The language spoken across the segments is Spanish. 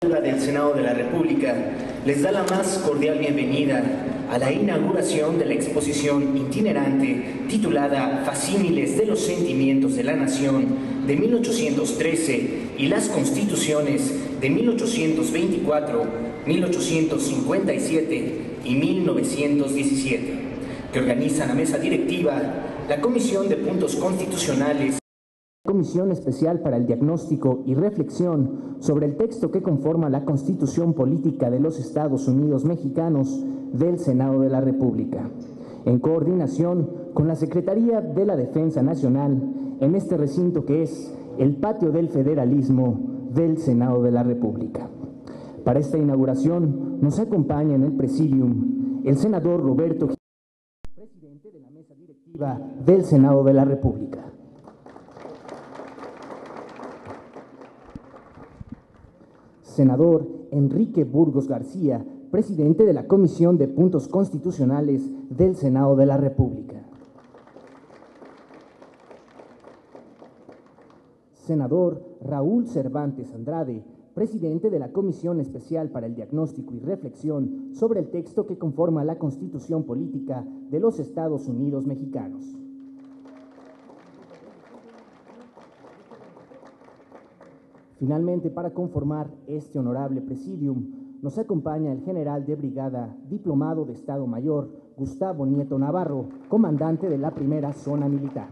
Del Senado de la República les da la más cordial bienvenida a la inauguración de la exposición itinerante titulada Facímiles de los Sentimientos de la Nación de 1813 y las Constituciones de 1824, 1857 y 1917, que organiza la mesa directiva, la Comisión de Puntos Constitucionales, Comisión Especial para el Diagnóstico y Reflexión sobre el texto que conforma la Constitución Política de los Estados Unidos Mexicanos del Senado de la República, en coordinación con la Secretaría de la Defensa Nacional en este recinto que es el Patio del Federalismo del Senado de la República. Para esta inauguración nos acompaña en el Presidium el senador Roberto Gil, presidente de la mesa directiva del Senado de la República. Senador Enrique Burgos García, presidente de la Comisión de Puntos Constitucionales del Senado de la República. Senador Raúl Cervantes Andrade, presidente de la Comisión Especial para el Diagnóstico y Reflexión sobre el texto que conforma la Constitución Política de los Estados Unidos Mexicanos. Finalmente, para conformar este honorable presidium, nos acompaña el general de brigada, diplomado de Estado Mayor, Gustavo Nieto Navarro, comandante de la primera zona militar.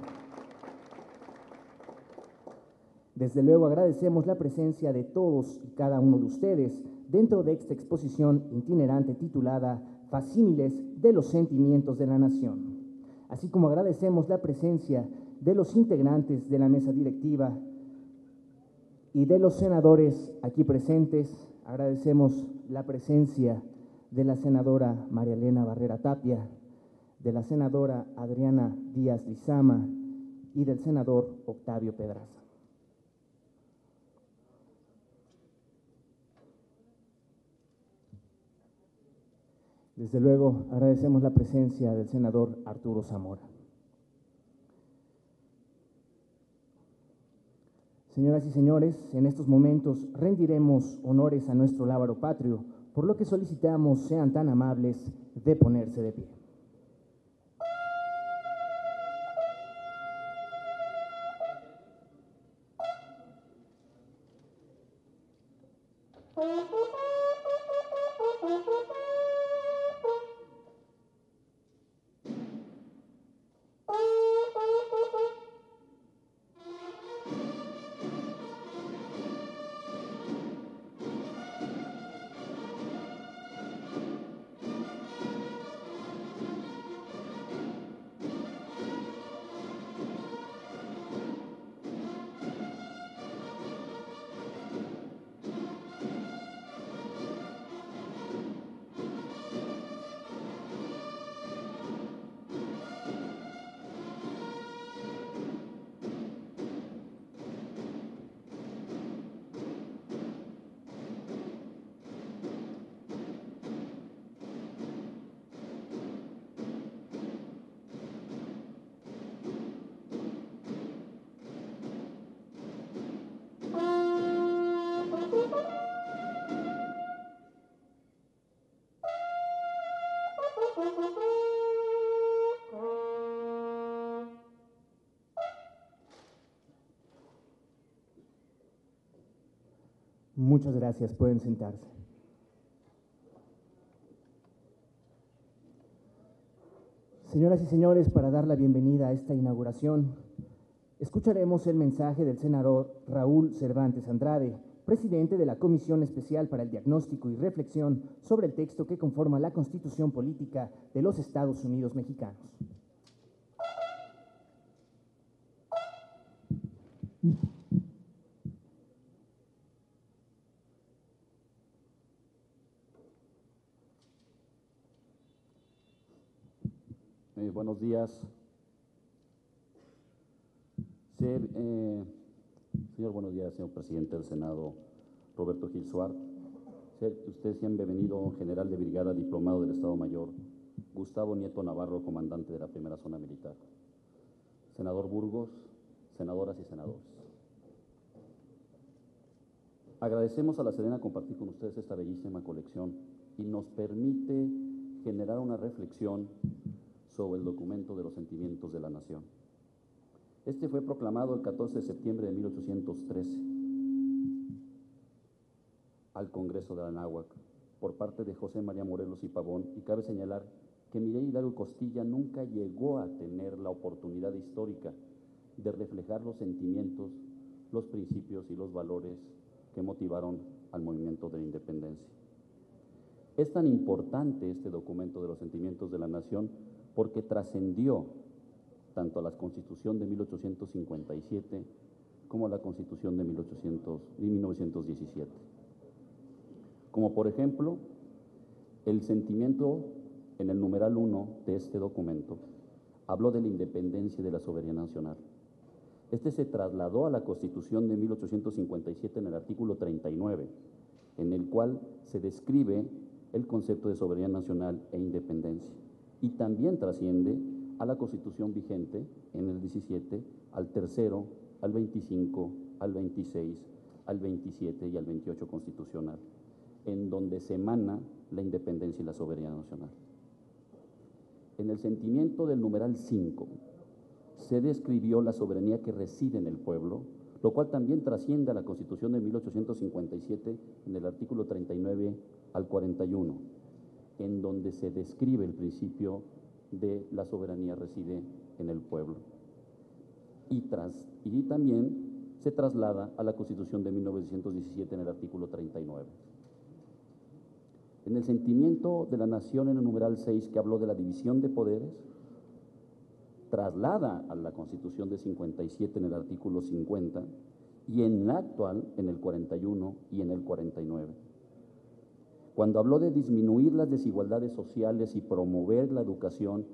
Desde luego agradecemos la presencia de todos y cada uno de ustedes dentro de esta exposición itinerante titulada Facímiles de los Sentimientos de la Nación, así como agradecemos la presencia de los integrantes de la mesa directiva y de los senadores aquí presentes. Agradecemos la presencia de la senadora María Elena Barrera Tapia, de la senadora Adriana Díaz Lizama y del senador Octavio Pedraza. Desde luego agradecemos la presencia del senador Arturo Zamora. Señoras y señores, en estos momentos rendiremos honores a nuestro lábaro patrio, por lo que solicitamos sean tan amables de ponerse de pie. Muchas gracias, pueden sentarse. Señoras y señores, para dar la bienvenida a esta inauguración, escucharemos el mensaje del senador Raúl Cervantes Andrade, presidente de la Comisión Especial para el Diagnóstico y Reflexión sobre el texto que conforma la Constitución Política de los Estados Unidos Mexicanos. Buenos días. Señor, buenos días, señor presidente del Senado, Roberto Gil Suárez. Ustedes sean bienvenido, general de brigada, diplomado del Estado Mayor, Gustavo Nieto Navarro, comandante de la primera zona militar. Senador Burgos, senadoras y senadores. Agradecemos a la Sedena compartir con ustedes esta bellísima colección y nos permite generar una reflexión sobre el documento de los sentimientos de la nación. Este fue proclamado el 14 de septiembre de 1813 al Congreso de Anáhuac por parte de José María Morelos y Pavón, y cabe señalar que Mireya Hidalgo y Costilla nunca llegó a tener la oportunidad histórica de reflejar los sentimientos, los principios y los valores que motivaron al movimiento de la independencia. Es tan importante este documento de los sentimientos de la nación porque trascendió tanto a la Constitución de 1857 como a la Constitución de 1917. Como por ejemplo, el sentimiento en el numeral 1 de este documento habló de la independencia y de la soberanía nacional. Este se trasladó a la Constitución de 1857 en el artículo 39, en el cual se describe el concepto de soberanía nacional e independencia, y también trasciende a la Constitución vigente en el 17, al tercero, al 25, al 26, al 27 y al 28 constitucional, en donde se emana la independencia y la soberanía nacional. En el sentimiento del numeral 5 se describió la soberanía que reside en el pueblo, lo cual también trasciende a la Constitución de 1857 en el artículo 39 al 41, en donde se describe el principio de la soberanía reside en el pueblo. Y también se traslada a la Constitución de 1917 en el artículo 39. En el sentimiento de la nación en el numeral 6, que habló de la división de poderes, traslada a la Constitución de 57 en el artículo 50 y en la actual en el 41 y en el 49. Cuando habló de disminuir las desigualdades sociales y promover la educación,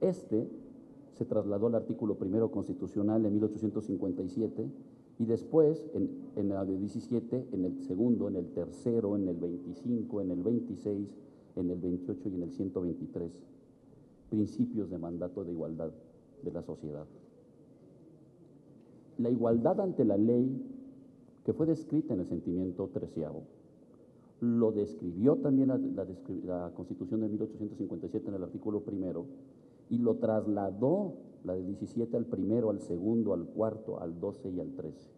se trasladó al artículo primero constitucional en 1857 y después en el 17, en el segundo, en el tercero, en el 25, en el 26, en el 28 y en el 123. Principios de mandato de igualdad de la sociedad. La igualdad ante la ley, que fue descrita en el sentimiento 13º, lo describió también la Constitución de 1857 en el artículo primero, y lo trasladó la del 17 al primero, al segundo, al cuarto, al 12 y al 13.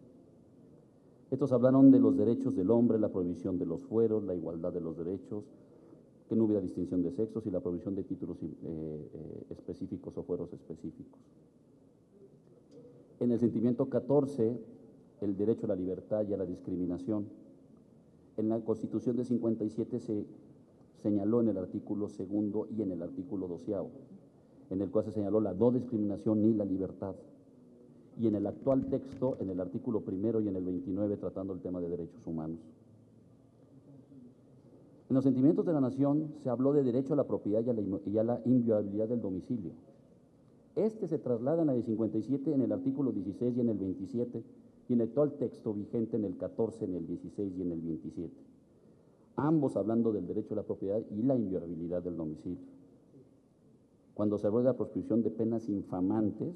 Estos hablaron de los derechos del hombre, la prohibición de los fueros, la igualdad de los derechos, que no hubiera distinción de sexos y la provisión de títulos específicos o fueros específicos. En el sentimiento 14, el derecho a la libertad y a la discriminación. En la Constitución de 57 se señaló en el artículo segundo y en el artículo 12º, en el cual se señaló la no discriminación ni la libertad. Y en el actual texto, en el artículo primero y en el 29, tratando el tema de derechos humanos. En los sentimientos de la nación se habló de derecho a la propiedad y a la inviolabilidad del domicilio. Se traslada en la de 57 en el artículo 16 y en el 27, y en el actual texto vigente en el 14, en el 16 y en el 27. Ambos hablando del derecho a la propiedad y la inviolabilidad del domicilio. Cuando se habló de la proscripción de penas infamantes,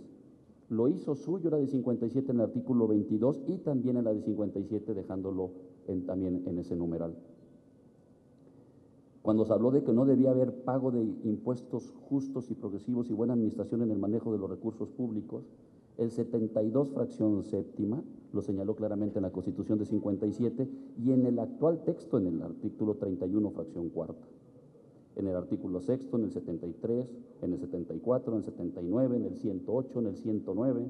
lo hizo suyo la de 57 en el artículo 22 y también en la de 57 dejándolo también en ese numeral. Cuando se habló de que no debía haber pago de impuestos justos y progresivos y buena administración en el manejo de los recursos públicos, el 72 fracción séptima lo señaló claramente en la Constitución de 57 y en el actual texto en el artículo 31 fracción cuarta. En el artículo sexto, en el 73, en el 74, en el 79, en el 108, en el 109,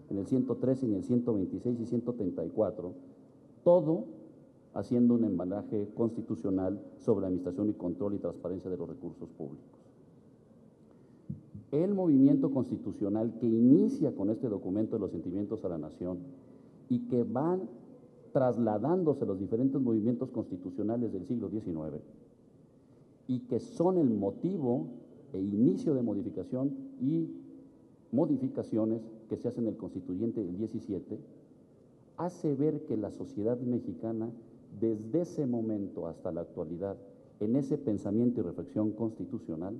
en el 113, en el 126 y 134, todo haciendo un embalaje constitucional sobre la administración y control y transparencia de los recursos públicos. El movimiento constitucional que inicia con este documento de los sentimientos a la nación y que van trasladándose los diferentes movimientos constitucionales del siglo XIX y que son el motivo e inicio de modificación y modificaciones que se hacen en el constituyente del 17, hace ver que la sociedad mexicana, desde ese momento hasta la actualidad, en ese pensamiento y reflexión constitucional,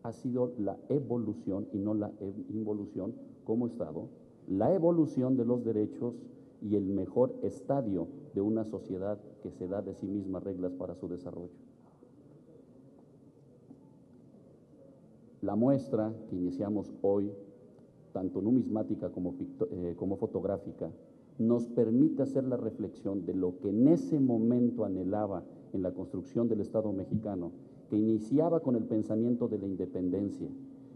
ha sido la evolución y no la involución como Estado, la evolución de los derechos y el mejor estadio de una sociedad que se da de sí misma reglas para su desarrollo. La muestra que iniciamos hoy, tanto numismática como fotográfica, nos permite hacer la reflexión de lo que en ese momento anhelaba en la construcción del Estado mexicano, que iniciaba con el pensamiento de la independencia,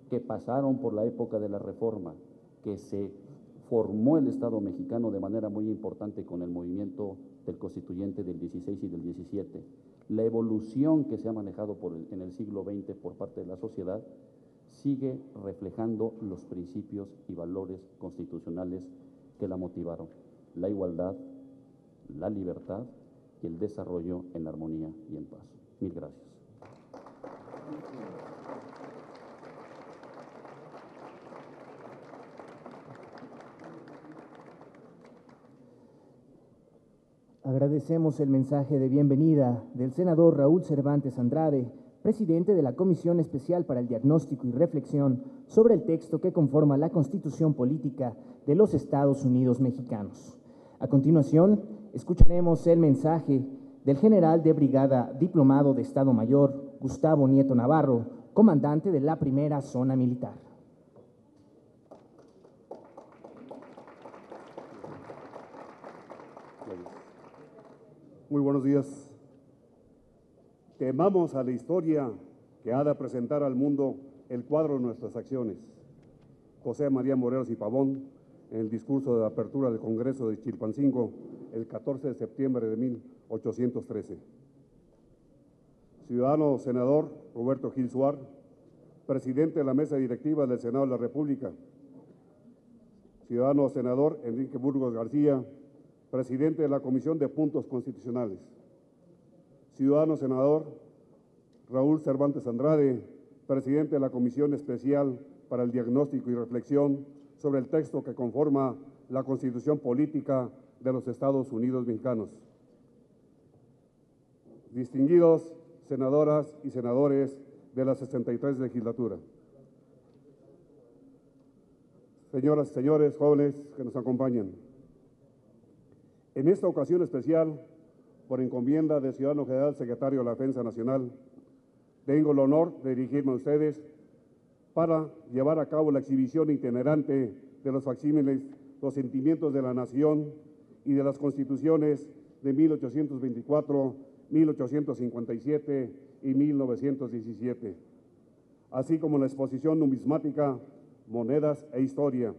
que pasaron por la época de la Reforma, que se formó el Estado mexicano de manera muy importante con el movimiento del Constituyente del 16 y del 17, la evolución que se ha manejado en el siglo XX por parte de la sociedad, sigue reflejando los principios y valores constitucionales que la motivaron: la igualdad, la libertad y el desarrollo en armonía y en paz. Mil gracias. Agradecemos el mensaje de bienvenida del senador Raúl Cervantes Andrade, presidente de la Comisión Especial para el Diagnóstico y Reflexión sobre el texto que conforma la Constitución Política de los Estados Unidos Mexicanos. A continuación, escucharemos el mensaje del general de brigada diplomado de Estado Mayor, Gustavo Nieto Navarro, comandante de la Primera Zona Militar. Muy buenos días. Temamos a la historia que ha de presentar al mundo el cuadro de nuestras acciones. José María Morelos y Pavón, en el discurso de apertura del Congreso de Chilpancingo, el 14 de septiembre de 1813. Ciudadano senador Roberto Gil Suárez, presidente de la mesa directiva del Senado de la República. Ciudadano senador Enrique Burgos García, presidente de la Comisión de Puntos Constitucionales. Ciudadano senador Raúl Cervantes Andrade, presidente de la Comisión Especial para el Diagnóstico y Reflexión sobre el texto que conforma la Constitución Política de los Estados Unidos Mexicanos. Distinguidos senadoras y senadores de la 63 legislatura. Señoras y señores, jóvenes que nos acompañan. En esta ocasión especial, por encomienda del ciudadano general secretario de la Defensa Nacional, tengo el honor de dirigirme a ustedes para llevar a cabo la exhibición itinerante de los facsímiles, los sentimientos de la nación y de las constituciones de 1824, 1857 y 1917, así como la exposición numismática, monedas e historia,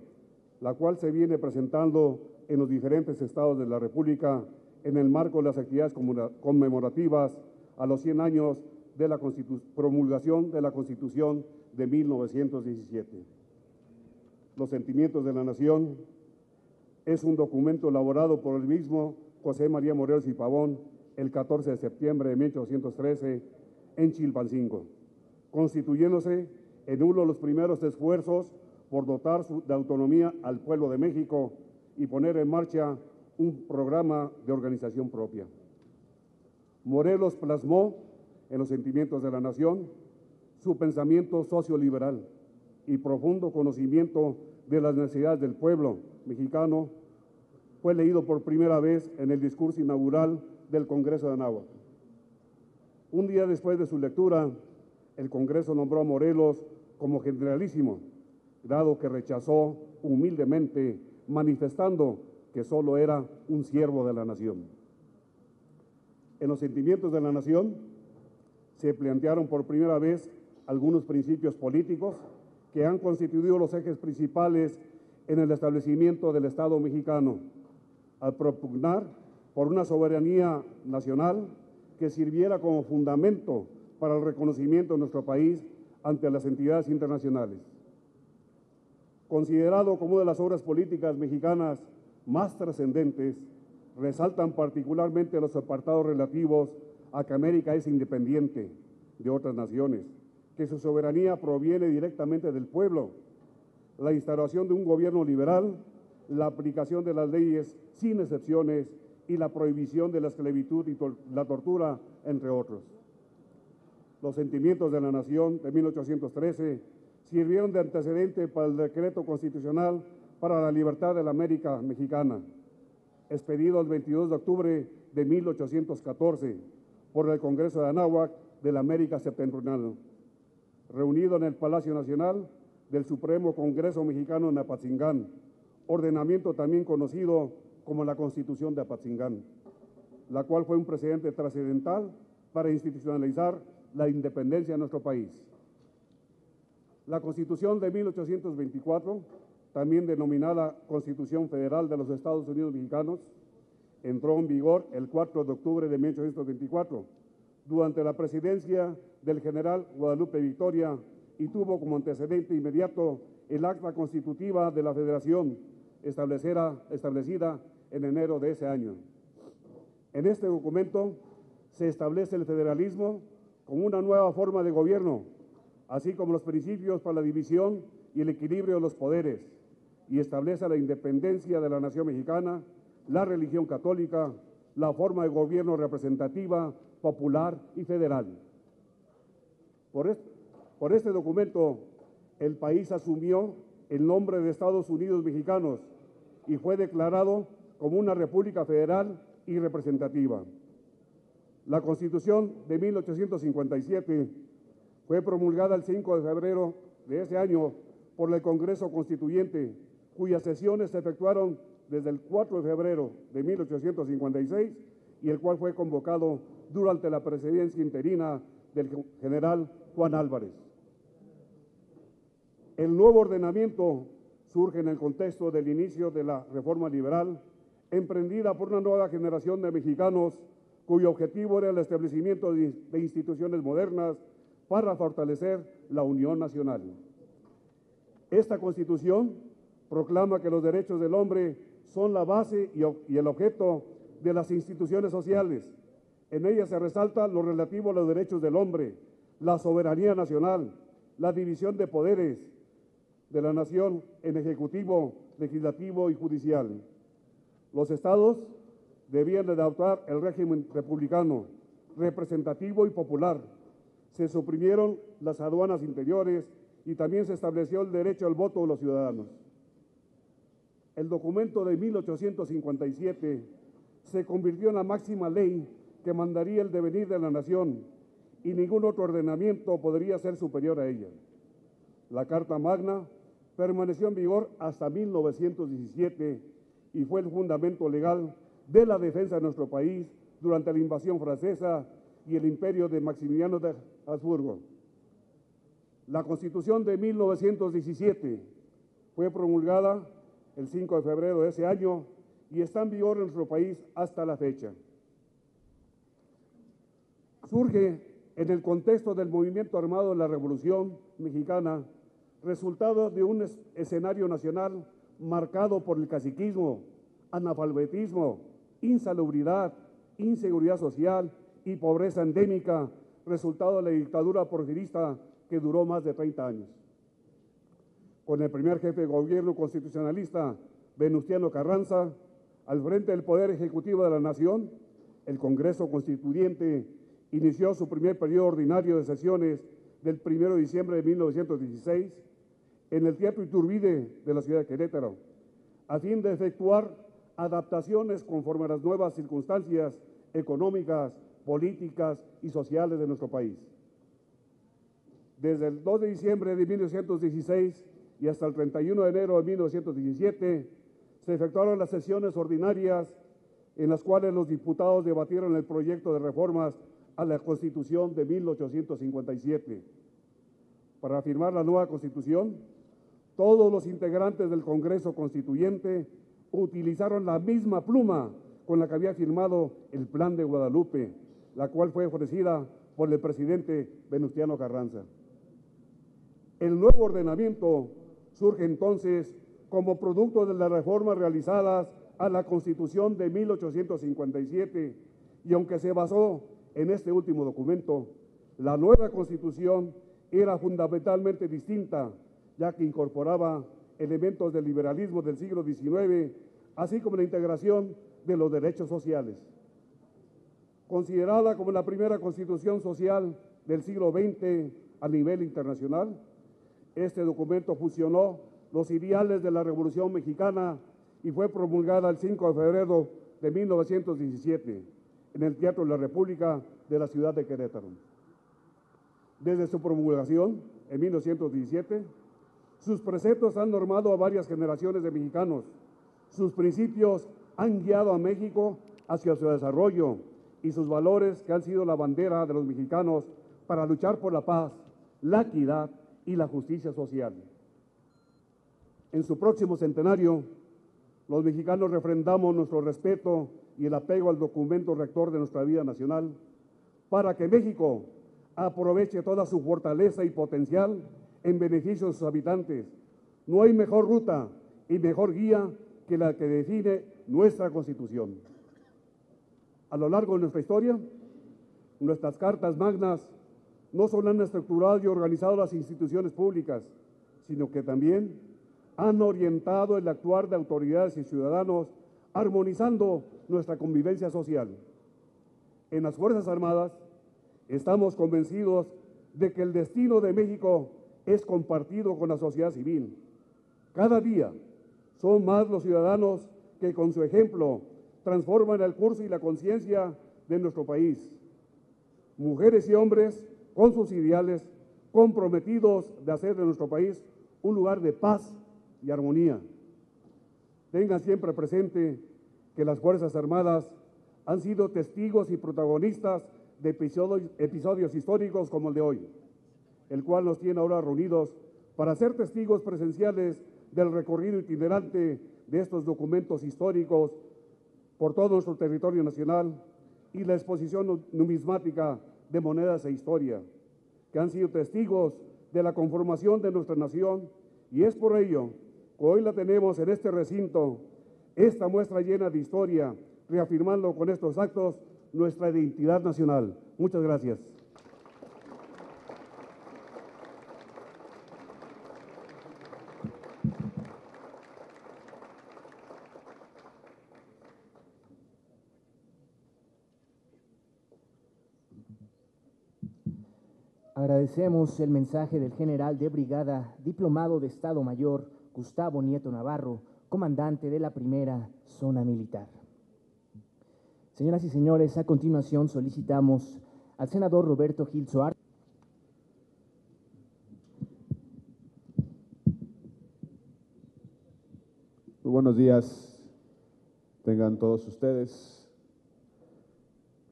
la cual se viene presentando en los diferentes estados de la República en el marco de las actividades conmemorativas a los 100 años de la promulgación de la Constitución de 1917. Los sentimientos de la nación es un documento elaborado por el mismo José María Morelos y Pavón el 14 de septiembre de 1813 en Chilpancingo, constituyéndose en uno de los primeros esfuerzos por dotar de autonomía al pueblo de México y poner en marcha un programa de organización propia. Morelos plasmó en los sentimientos de la nación su pensamiento socioliberal y profundo conocimiento de las necesidades del pueblo mexicano. Fue leído por primera vez en el discurso inaugural del Congreso de Anáhuac. Un día después de su lectura, el Congreso nombró a Morelos como generalísimo, dado que rechazó humildemente, manifestando que solo era un siervo de la nación. En los sentimientos de la nación se plantearon por primera vez algunos principios políticos que han constituido los ejes principales en el establecimiento del Estado mexicano, al propugnar por una soberanía nacional que sirviera como fundamento para el reconocimiento de nuestro país ante las entidades internacionales. Considerado como una de las obras políticas mexicanas más trascendentes, resaltan particularmente los apartados relativos a que América es independiente de otras naciones, que su soberanía proviene directamente del pueblo, la instauración de un gobierno liberal, la aplicación de las leyes sin excepciones y la prohibición de la esclavitud y la tortura, entre otros. Los sentimientos de la nación de 1813 sirvieron de antecedente para el decreto constitucional para la libertad de la América mexicana. expedido el 22 de octubre de 1814 por el Congreso de Anáhuac de la América Septentrional, reunido en el Palacio Nacional del Supremo Congreso Mexicano en Apatzingán, ordenamiento también conocido como la Constitución de Apatzingán, la cual fue un precedente trascendental para institucionalizar la independencia de nuestro país. La Constitución de 1824, también denominada Constitución Federal de los Estados Unidos Mexicanos, entró en vigor el 4 de octubre de 1824, durante la presidencia del general Guadalupe Victoria, y tuvo como antecedente inmediato el acta constitutiva de la Federación, establecida en enero de ese año. En este documento se establece el federalismo como una nueva forma de gobierno, así como los principios para la división y el equilibrio de los poderes, y establece la independencia de la nación mexicana, la religión católica, la forma de gobierno representativa, popular y federal. Por este documento, el país asumió el nombre de Estados Unidos Mexicanos y fue declarado como una república federal y representativa. La Constitución de 1857 fue promulgada el 5 de febrero de ese año por el Congreso Constituyente, cuyas sesiones se efectuaron desde el 4 de febrero de 1856 y el cual fue convocado durante la presidencia interina del general Juan Álvarez. El nuevo ordenamiento surge en el contexto del inicio de la reforma liberal, emprendida por una nueva generación de mexicanos cuyo objetivo era el establecimiento de instituciones modernas para fortalecer la unión nacional. Esta Constitución proclama que los derechos del hombre son la base y el objeto de las instituciones sociales. En ella se resalta lo relativo a los derechos del hombre, la soberanía nacional, la división de poderes de la nación en ejecutivo, legislativo y judicial. Los estados debían de adoptar el régimen republicano, representativo y popular. Se suprimieron las aduanas interiores y también se estableció el derecho al voto de los ciudadanos. El documento de 1857 se convirtió en la máxima ley que mandaría el devenir de la nación y ningún otro ordenamiento podría ser superior a ella. La Carta Magna permaneció en vigor hasta 1917 y fue el fundamento legal de la defensa de nuestro país durante la invasión francesa y el imperio de Maximiliano de Habsburgo. La Constitución de 1917 fue promulgada el 5 de febrero de ese año y está en vigor en nuestro país hasta la fecha. Surge en el contexto del movimiento armado de la Revolución Mexicana, resultado de un escenario nacional marcado por el caciquismo, analfabetismo, insalubridad, inseguridad social y pobreza endémica, resultado de la dictadura porfirista que duró más de 30 años. Con el primer jefe de gobierno constitucionalista, Venustiano Carranza, al frente del Poder Ejecutivo de la Nación, el Congreso Constituyente inició su primer periodo ordinario de sesiones del 1 de diciembre de 1916 en el Teatro Iturbide de la ciudad de Querétaro, a fin de efectuar adaptaciones conforme a las nuevas circunstancias económicas, políticas y sociales de nuestro país. Desde el 2 de diciembre de 1916 y hasta el 31 de enero de 1917, se efectuaron las sesiones ordinarias en las cuales los diputados debatieron el proyecto de reformas a la Constitución de 1857. Para firmar la nueva Constitución, todos los integrantes del Congreso Constituyente utilizaron la misma pluma con la que había firmado el Plan de Guadalupe, la cual fue ofrecida por el presidente Venustiano Carranza. El nuevo ordenamiento surge entonces como producto de las reformas realizadas a la Constitución de 1857 y aunque se basó en este último documento, la nueva Constitución era fundamentalmente distinta, ya que incorporaba elementos del liberalismo del siglo XIX, así como la integración de los derechos sociales. Considerada como la primera Constitución social del siglo XX a nivel internacional, este documento fusionó los ideales de la Revolución Mexicana y fue promulgada el 5 de febrero de 1917 en el Teatro de la República de la ciudad de Querétaro. Desde su promulgación en 1917, sus preceptos han normado a varias generaciones de mexicanos. Sus principios han guiado a México hacia su desarrollo y sus valores que han sido la bandera de los mexicanos para luchar por la paz, la equidad y la justicia social. En su próximo centenario, los mexicanos refrendamos nuestro respeto y el apego al documento rector de nuestra vida nacional para que México aproveche toda su fortaleza y potencial en beneficio de sus habitantes. No hay mejor ruta y mejor guía que la que define nuestra Constitución. A lo largo de nuestra historia, nuestras cartas magnas no solo han estructurado y organizado las instituciones públicas, sino que también han orientado el actuar de autoridades y ciudadanos, armonizando nuestra convivencia social. En las Fuerzas Armadas estamos convencidos de que el destino de México es compartido con la sociedad civil. Cada día son más los ciudadanos que con su ejemplo transforman el curso y la conciencia de nuestro país. Mujeres y hombres con sus ideales, comprometidos de hacer de nuestro país un lugar de paz y armonía. Tengan siempre presente que las Fuerzas Armadas han sido testigos y protagonistas de episodios históricos como el de hoy, el cual nos tiene ahora reunidos para ser testigos presenciales del recorrido itinerante de estos documentos históricos por todo nuestro territorio nacional y la exposición numismática de monedas e historia, que han sido testigos de la conformación de nuestra nación, y es por ello que hoy la tenemos en este recinto, esta muestra llena de historia, reafirmando con estos actos nuestra identidad nacional. Muchas gracias. Agradecemos el mensaje del general de brigada, diplomado de Estado Mayor, Gustavo Nieto Navarro, comandante de la primera zona militar. Señoras y señores, a continuación solicitamos al senador Roberto Gil Suárez. Muy buenos días, tengan todos ustedes.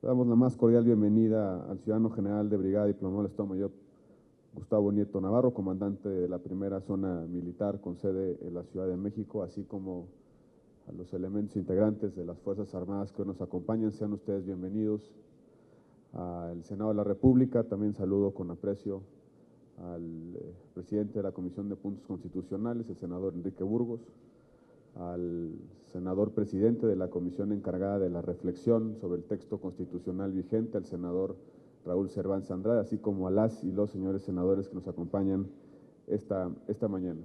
Le damos la más cordial bienvenida al ciudadano general de brigada diplomado del Estado Mayor, Gustavo Nieto Navarro, comandante de la primera zona militar con sede en la Ciudad de México, así como a los elementos integrantes de las Fuerzas Armadas que hoy nos acompañan. Sean ustedes bienvenidos al Senado de la República. También saludo con aprecio al presidente de la Comisión de Puntos Constitucionales, el senador Enrique Burgos, al senador presidente de la comisión encargada de la reflexión sobre el texto constitucional vigente, al senador Raúl Cervantes Andrade, así como a las y los señores senadores que nos acompañan esta mañana.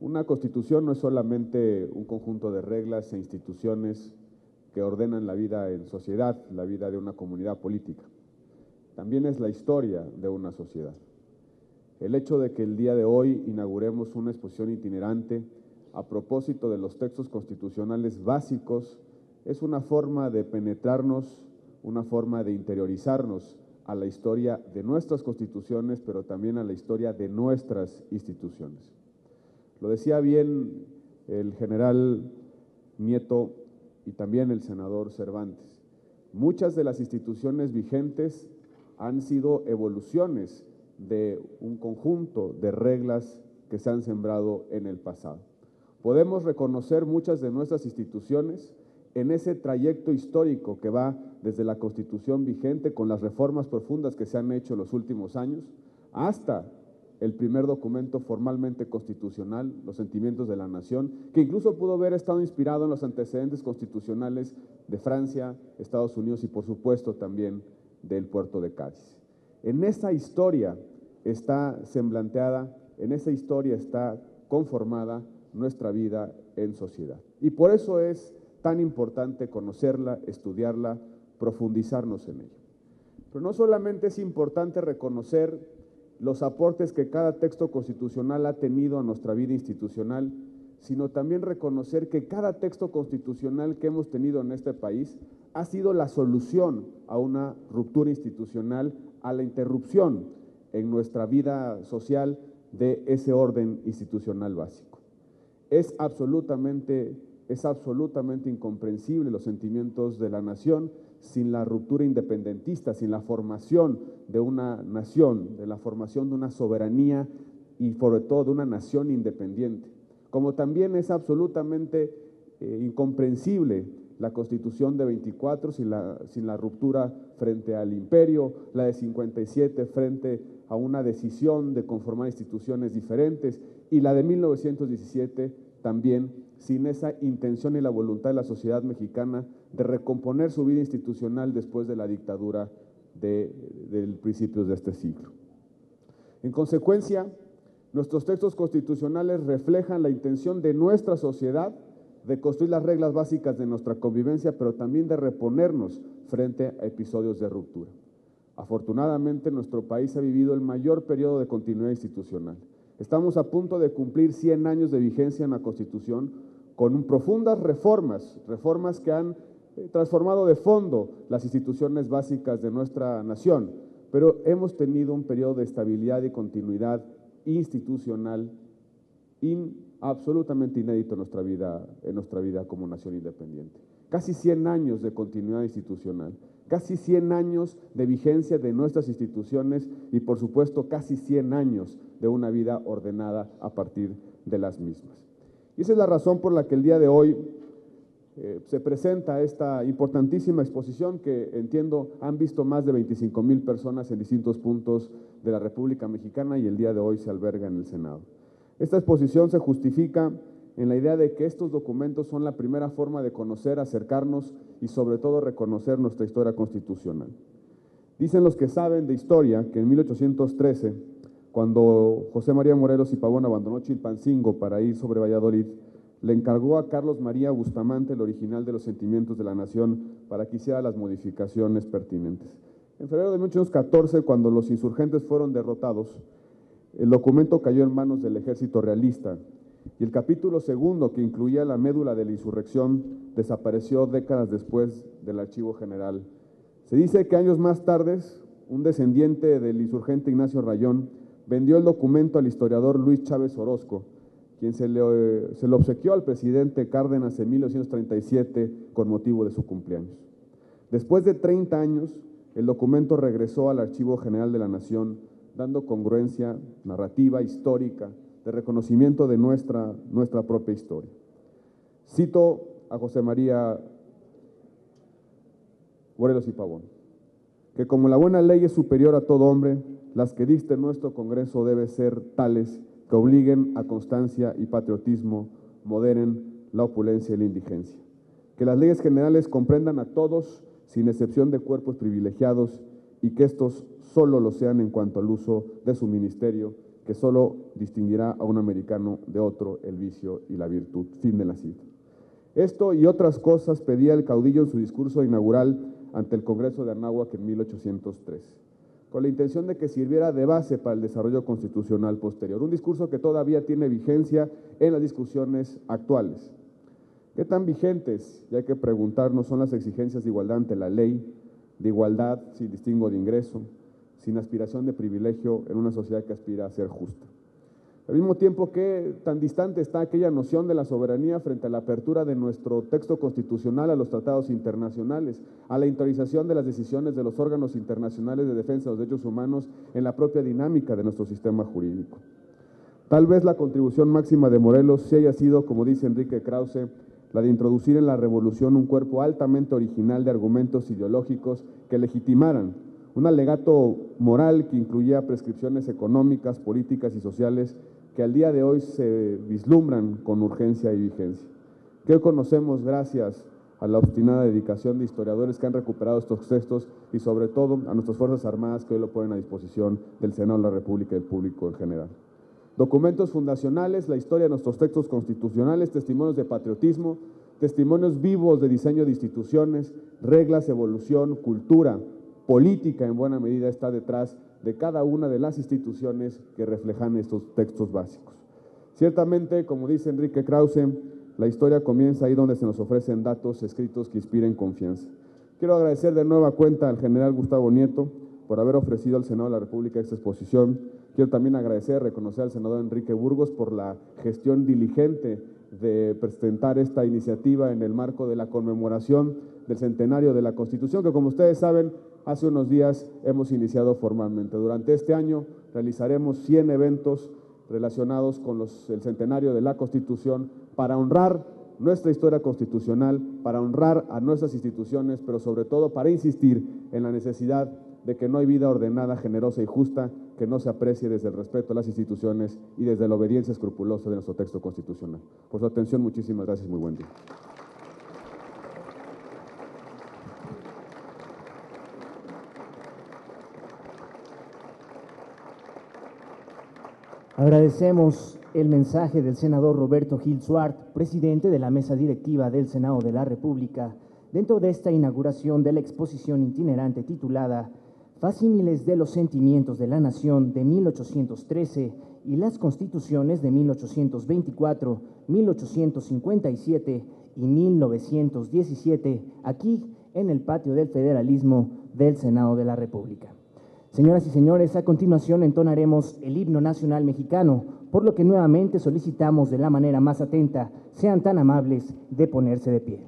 Una constitución no es solamente un conjunto de reglas e instituciones que ordenan la vida en sociedad, la vida de una comunidad política. También es la historia de una sociedad. El hecho de que el día de hoy inauguremos una exposición itinerante a propósito de los textos constitucionales básicos es una forma de penetrarnos, una forma de interiorizarnos a la historia de nuestras constituciones, pero también a la historia de nuestras instituciones. Lo decía bien el general Nieto y también el senador Cervantes. Muchas de las instituciones vigentes han sido evoluciones de un conjunto de reglas que se han sembrado en el pasado. Podemos reconocer muchas de nuestras instituciones en ese trayecto histórico que va desde la Constitución vigente, con las reformas profundas que se han hecho en los últimos años, hasta el primer documento formalmente constitucional, los sentimientos de la nación, que incluso pudo haber estado inspirado en los antecedentes constitucionales de Francia, Estados Unidos y por supuesto también del Puerto de Cádiz. En esa historia está semblanteada, en esa historia está conformada nuestra vida en sociedad. Y por eso es tan importante conocerla, estudiarla, profundizarnos en ella. Pero no solamente es importante reconocer los aportes que cada texto constitucional ha tenido a nuestra vida institucional, sino también reconocer que cada texto constitucional que hemos tenido en este país ha sido la solución a una ruptura institucional, a la interrupción en nuestra vida social de ese orden institucional básico. Es absolutamente incomprensible los sentimientos de la nación sin la ruptura independentista, sin la formación de una nación, de la formación de una soberanía y sobre todo de una nación independiente. Como también es absolutamente incomprensible la Constitución de 24 sin la ruptura frente al imperio, la de 57 frente a una decisión de conformar instituciones diferentes, y la de 1917 también sin esa intención y la voluntad de la sociedad mexicana de recomponer su vida institucional después de la dictadura de principios de este siglo. En consecuencia, nuestros textos constitucionales reflejan la intención de nuestra sociedad de construir las reglas básicas de nuestra convivencia, pero también de reponernos frente a episodios de ruptura. Afortunadamente, nuestro país ha vivido el mayor periodo de continuidad institucional. Estamos a punto de cumplir 100 años de vigencia en la Constitución con profundas reformas que han transformado de fondo las instituciones básicas de nuestra nación, pero hemos tenido un periodo de estabilidad y continuidad institucional absolutamente inédito en nuestra vida como nación independiente. Casi 100 años de continuidad institucional, casi 100 años de vigencia de nuestras instituciones y, por supuesto, casi 100 años de una vida ordenada a partir de las mismas. Y esa es la razón por la que el día de hoy se presenta esta importantísima exposición que, entiendo, han visto más de 25,000 personas en distintos puntos de la República Mexicana y el día de hoy se alberga en el Senado. Esta exposición se justifica en la idea de que estos documentos son la primera forma de conocer, acercarnos y sobre todo reconocer nuestra historia constitucional. Dicen los que saben de historia que en 1813, cuando José María Morelos y Pavón abandonó Chilpancingo para ir sobre Valladolid, le encargó a Carlos María Bustamante, el original de los Sentimientos de la Nación, para que hiciera las modificaciones pertinentes. En febrero de 1814, cuando los insurgentes fueron derrotados, el documento cayó en manos del ejército realista y el capítulo segundo, que incluía la médula de la insurrección, desapareció décadas después del Archivo General. Se dice que años más tarde, un descendiente del insurgente Ignacio Rayón vendió el documento al historiador Luis Chávez Orozco, quien se le obsequió al presidente Cárdenas en 1937 con motivo de su cumpleaños. Después de 30 años, el documento regresó al Archivo General de la Nación, dando congruencia narrativa, histórica, de reconocimiento de nuestra propia historia. Cito a José María Morelos y Pavón, que como la buena ley es superior a todo hombre, las que dicte nuestro Congreso deben ser tales que obliguen a constancia y patriotismo, moderen la opulencia y la indigencia. Que las leyes generales comprendan a todos, sin excepción de cuerpos privilegiados, y que estos solo lo sean en cuanto al uso de su ministerio, que solo distinguirá a un americano de otro el vicio y la virtud. Fin de la cita. Esto y otras cosas pedía el caudillo en su discurso inaugural ante el Congreso de Anáhuac en 1803, con la intención de que sirviera de base para el desarrollo constitucional posterior. Un discurso que todavía tiene vigencia en las discusiones actuales. ¿Qué tan vigentes, y hay que preguntarnos, son las exigencias de igualdad ante la ley, de igualdad sin distingo de ingreso, sin aspiración de privilegio en una sociedad que aspira a ser justa? Al mismo tiempo, ¿qué tan distante está aquella noción de la soberanía frente a la apertura de nuestro texto constitucional a los tratados internacionales, a la interiorización de las decisiones de los órganos internacionales de defensa de los derechos humanos en la propia dinámica de nuestro sistema jurídico? Tal vez la contribución máxima de Morelos sí haya sido, como dice Enrique Krause, la de introducir en la revolución un cuerpo altamente original de argumentos ideológicos que legitimaran un alegato moral que incluía prescripciones económicas, políticas y sociales que al día de hoy se vislumbran con urgencia y vigencia, que hoy conocemos gracias a la obstinada dedicación de historiadores que han recuperado estos textos y sobre todo a nuestras Fuerzas Armadas que hoy lo ponen a disposición del Senado de la República y del público en general. Documentos fundacionales, la historia de nuestros textos constitucionales, testimonios de patriotismo, testimonios vivos de diseño de instituciones, reglas, evolución, cultura, política en buena medida está detrás de cada una de las instituciones que reflejan estos textos básicos. Ciertamente, como dice Enrique Krause, la historia comienza ahí donde se nos ofrecen datos escritos que inspiren confianza. Quiero agradecer de nueva cuenta al general Gustavo Nieto por haber ofrecido al Senado de la República esta exposición. Quiero también agradecer, reconocer al senador Enrique Burgos por la gestión diligente de presentar esta iniciativa en el marco de la conmemoración del centenario de la Constitución, que como ustedes saben, hace unos días hemos iniciado formalmente. Durante este año realizaremos 100 eventos relacionados con el centenario de la Constitución para honrar nuestra historia constitucional, para honrar a nuestras instituciones, pero sobre todo para insistir en la necesidad de que no hay vida ordenada, generosa y justa que no se aprecie desde el respeto a las instituciones y desde la obediencia escrupulosa de nuestro texto constitucional. Por su atención, muchísimas gracias y muy buen día. Agradecemos el mensaje del senador Roberto Gil Suart, presidente de la mesa directiva del Senado de la República, dentro de esta inauguración de la exposición itinerante titulada Facsímiles de los sentimientos de la nación de 1813 y las constituciones de 1824, 1857 y 1917, aquí en el patio del federalismo del Senado de la República. Señoras y señores, a continuación entonaremos el himno nacional mexicano, por lo que nuevamente solicitamos de la manera más atenta, sean tan amables de ponerse de pie.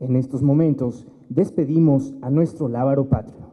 En estos momentos despedimos a nuestro lábaro patrio.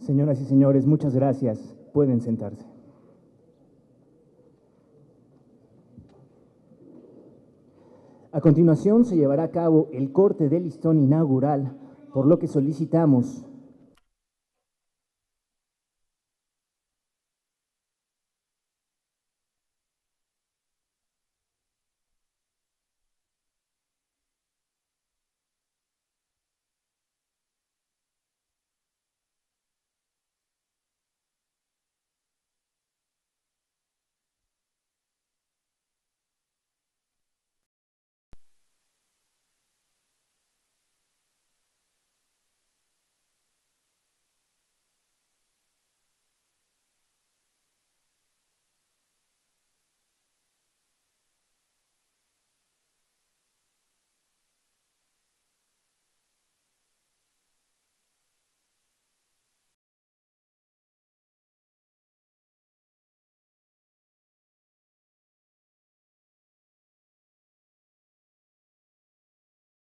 Señoras y señores, muchas gracias. Pueden sentarse. A continuación se llevará a cabo el corte del listón inaugural, por lo que solicitamos